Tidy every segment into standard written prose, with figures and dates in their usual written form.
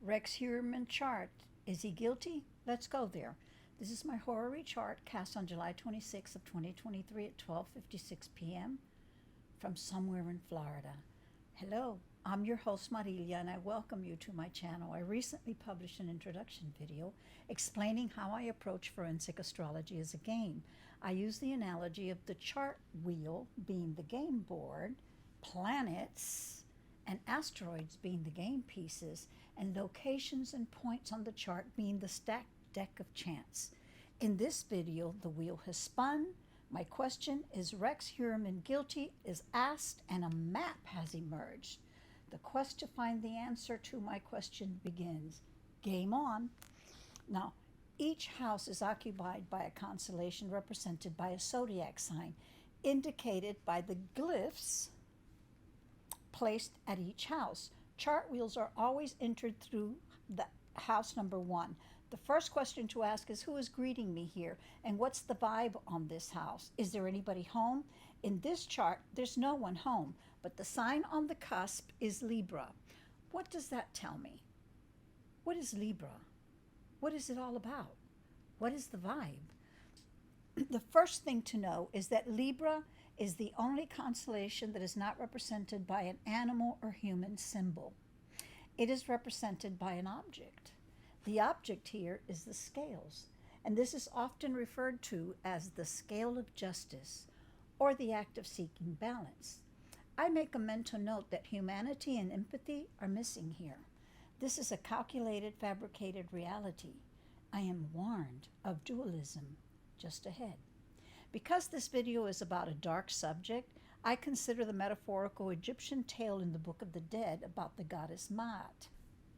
Rex Heuermann chart. Is he guilty? Let's go there. This is my horary chart cast on July 26th of 2023 at 12:56 p.m. from somewhere in Florida. Hello, I'm your host Marilia and I welcome you to my channel. I recently published an introduction video explaining how I approach forensic astrology as a game. I use the analogy of the chart wheel being the game board, planets and asteroids being the game pieces, and locations and points on the chart being the stacked deck of chance. In this video, the wheel has spun. My question, is Rex Heuermann guilty, is asked, and a map has emerged. The quest to find the answer to my question begins. Game on. Now, each house is occupied by a constellation represented by a zodiac sign, indicated by the glyphs placed at each house. Chart wheels are always entered through the house number 1. The first question to ask is, who is greeting me here, and what's the vibe on this house? Is there anybody home? In this chart, there's no one home, but the sign on the cusp is Libra. What does that tell me? What is Libra? What is it all about? What is the vibe? The first thing to know is that Libra is the only constellation that is not represented by an animal or human symbol. It is represented by an object. The object here is the scales, and this is often referred to as the scale of justice or the act of seeking balance. I make a mental note that humanity and empathy are missing here. This is a calculated, fabricated reality. I am warned of dualism just ahead. Because this video is about a dark subject, I consider the metaphorical Egyptian tale in the Book of the Dead about the goddess Maat.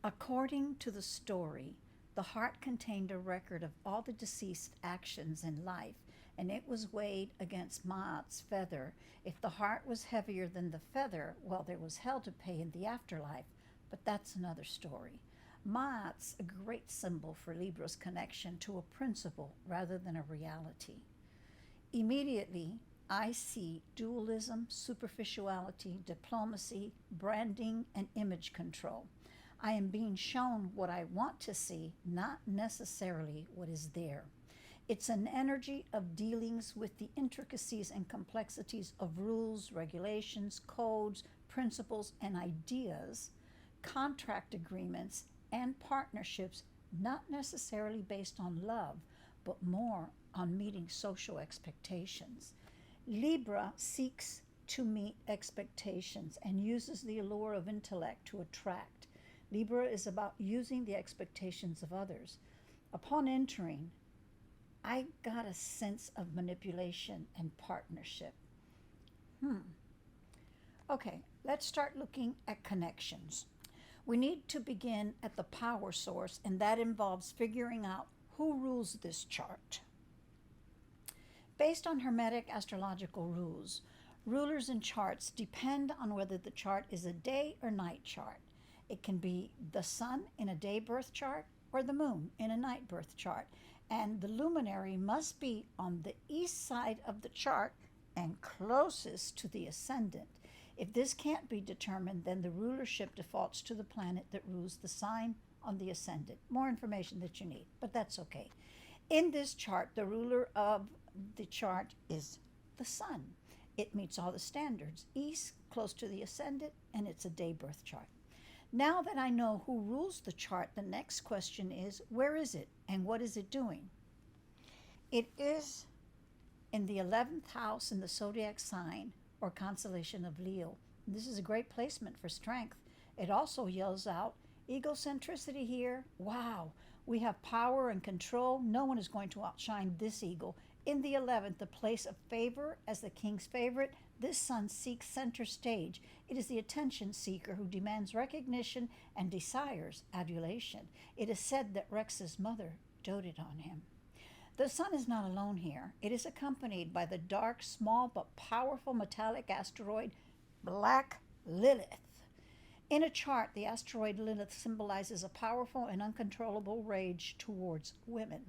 According to the story, the heart contained a record of all the deceased's actions in life, and it was weighed against Maat's feather. If the heart was heavier than the feather, well, there was hell to pay in the afterlife, but that's another story. Maat's a great symbol for Libra's connection to a principle rather than a reality. Immediately, I see dualism, superficiality, diplomacy, branding, and image control. I am being shown what I want to see, not necessarily what is there. It's an energy of dealings with the intricacies and complexities of rules, regulations, codes, principles, and ideas, contract agreements, and partnerships, not necessarily based on love, but more on meeting social expectations. Libra seeks to meet expectations and uses the allure of intellect to attract. Libra is about using the expectations of others. Upon entering, I got a sense of manipulation and partnership. Okay, let's start looking at connections. We need to begin at the power source, and that involves figuring out who rules this chart. Based on Hermetic astrological rules, rulers in charts depend on whether the chart is a day or night chart. It can be the sun in a day birth chart or the moon in a night birth chart, and the luminary must be on the east side of the chart and closest to the ascendant. If this can't be determined, then the rulership defaults to the planet that rules the sign on the ascendant. More information that you need, but that's okay. In this chart, the ruler of the chart is the sun. It meets all the standards, east, close to the ascendant, and it's a day birth chart. Now that I know who rules the chart, the next question is, where is it and what is it doing? It is in the 11th house in the zodiac sign or constellation of Leo. This is a great placement for strength. It also yells out, egocentricity here. Wow, we have power and control. No one is going to outshine this eagle. In the 11th, the place of favor as the king's favorite, this sun seeks center stage. It is the attention seeker who demands recognition and desires adulation. It is said that Rex's mother doted on him. The sun is not alone here. It is accompanied by the dark, small, but powerful metallic asteroid, Black Lilith. In a chart, the asteroid Lilith symbolizes a powerful and uncontrollable rage towards women.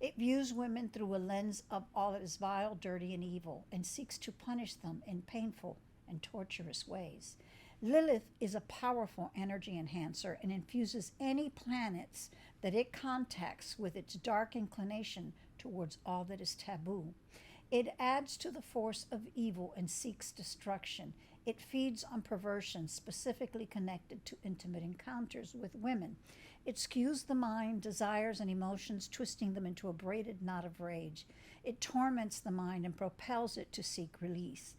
It views women through a lens of all that is vile, dirty, and evil, and seeks to punish them in painful and torturous ways. Lilith is a powerful energy enhancer and infuses any planets that it contacts with its dark inclination towards all that is taboo. It adds to the force of evil and seeks destruction. It feeds on perversion specifically connected to intimate encounters with women. It skews the mind, desires, and emotions, twisting them into a braided knot of rage. It torments the mind and propels it to seek release.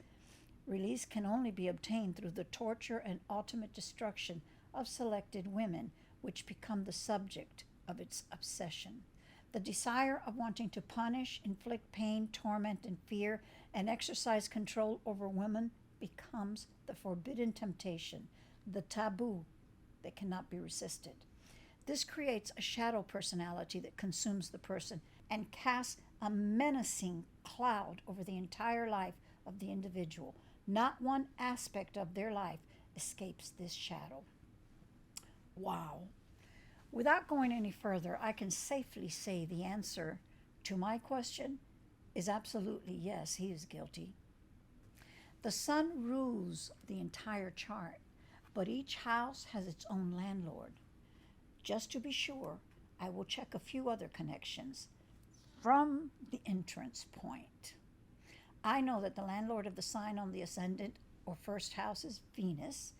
Release can only be obtained through the torture and ultimate destruction of selected women, which become the subject of its obsession. The desire of wanting to punish, inflict pain, torment, and fear, and exercise control over women becomes the forbidden temptation, the taboo that cannot be resisted. This creates a shadow personality that consumes the person and casts a menacing cloud over the entire life of the individual. Not one aspect of their life escapes this shadow. Wow. Without going any further, I can safely say the answer to my question is absolutely yes, he is guilty. The sun rules the entire chart, but each house has its own landlord. Just to be sure, I will check a few other connections from the entrance point. I know that the landlord of the sign on the ascendant or first house is Venus.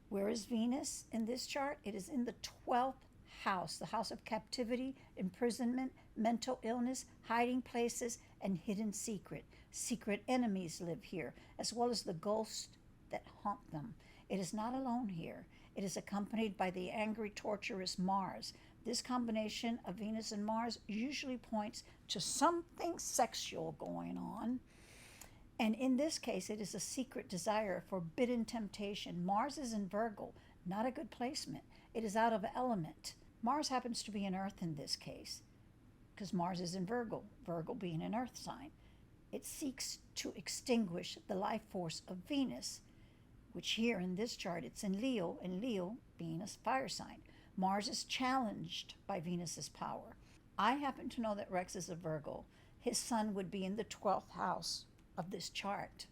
Where is Venus in this chart? It is in the 12th house, the house of captivity, imprisonment, mental illness, hiding places, and hidden secret. Secret enemies live here, as well as the ghosts that haunt them. It is not alone here. It is accompanied by the angry, torturous Mars. This combination of Venus and Mars usually points to something sexual going on. And in this case, it is a secret desire, forbidden temptation. Mars is in Virgo, not a good placement. It is out of element. Mars happens to be in Earth in this case, because Mars is in Virgo, Virgo being an Earth sign. It seeks to extinguish the life force of Venus, which here in this chart, it's in Leo, and Leo being a fire sign. Mars is challenged by Venus's power. I happen to know that Rex is a Virgo. His sun would be in the 12th house of this chart.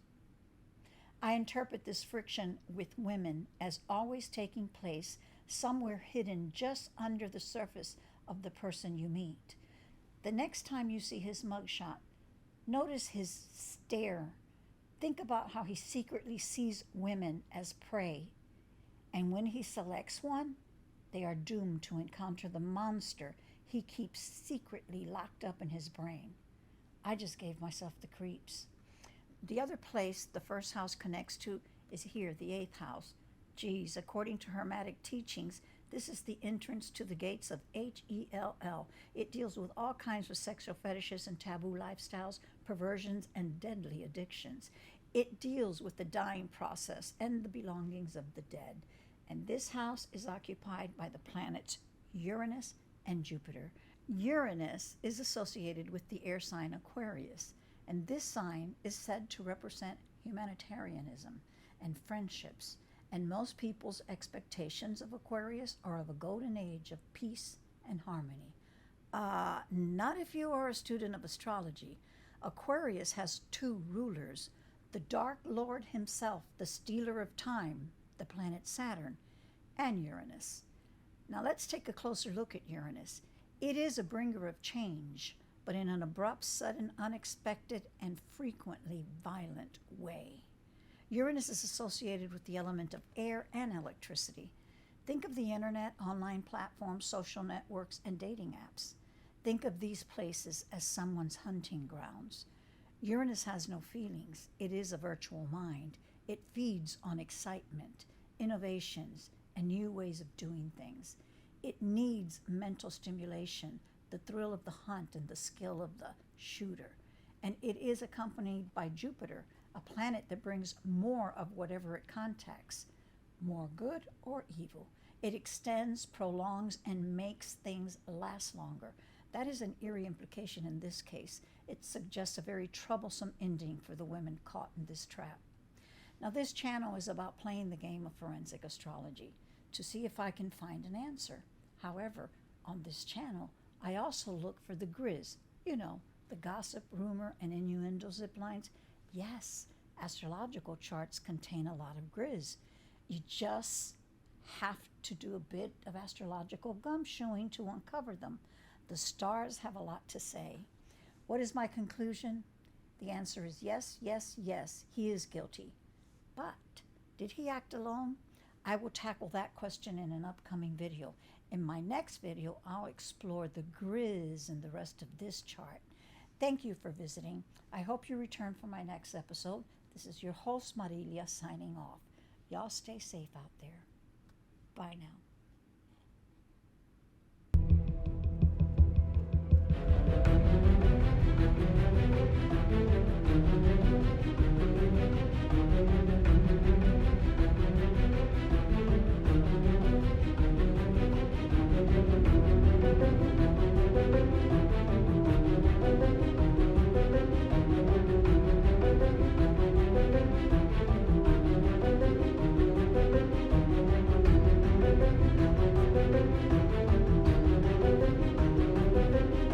I interpret this friction with women as always taking place somewhere hidden just under the surface of the person you meet. The next time you see his mugshot, notice his stare. Think about how he secretly sees women as prey. And when he selects one, they are doomed to encounter the monster he keeps secretly locked up in his brain. I just gave myself the creeps. The other place the first house connects to is here, the 8th house. Geez, according to Hermetic teachings, this is the entrance to the gates of Hell. It deals with all kinds of sexual fetishes and taboo lifestyles, perversions, and deadly addictions. It deals with the dying process and the belongings of the dead. And this house is occupied by the planets Uranus and Jupiter. Uranus is associated with the air sign Aquarius, and this sign is said to represent humanitarianism and friendships. And most people's expectations of Aquarius are of a golden age of peace and harmony. Not if you are a student of astrology. Aquarius has 2 rulers, the Dark Lord himself, the stealer of time, the planet Saturn, and Uranus. Now let's take a closer look at Uranus. It is a bringer of change, but in an abrupt, sudden, unexpected, and frequently violent way. Uranus is associated with the element of air and electricity. Think of the internet, online platforms, social networks, and dating apps. Think of these places as someone's hunting grounds. Uranus has no feelings. It is a virtual mind. It feeds on excitement, innovations, and new ways of doing things. It needs mental stimulation, the thrill of the hunt and the skill of the shooter. And it is accompanied by Jupiter, a planet that brings more of whatever it contacts, more good or evil. It extends, prolongs, and makes things last longer. That is an eerie implication in this case. It suggests a very troublesome ending for the women caught in this trap. Now, this channel is about playing the game of forensic astrology to see if I can find an answer. However, on this channel, I also look for the grizz, the gossip, rumor, and innuendo zip lines. Yes, astrological charts contain a lot of grizz. You just have to do a bit of astrological gumshoeing to uncover them. The stars have a lot to say. What is my conclusion? The answer is yes, yes, yes, he is guilty. But did he act alone? I will tackle that question in an upcoming video. In my next video, I'll explore the grizz and the rest of this chart. Thank you for visiting. I hope you return for my next episode. This is your host, Marilia, signing off. Y'all stay safe out there. Bye now.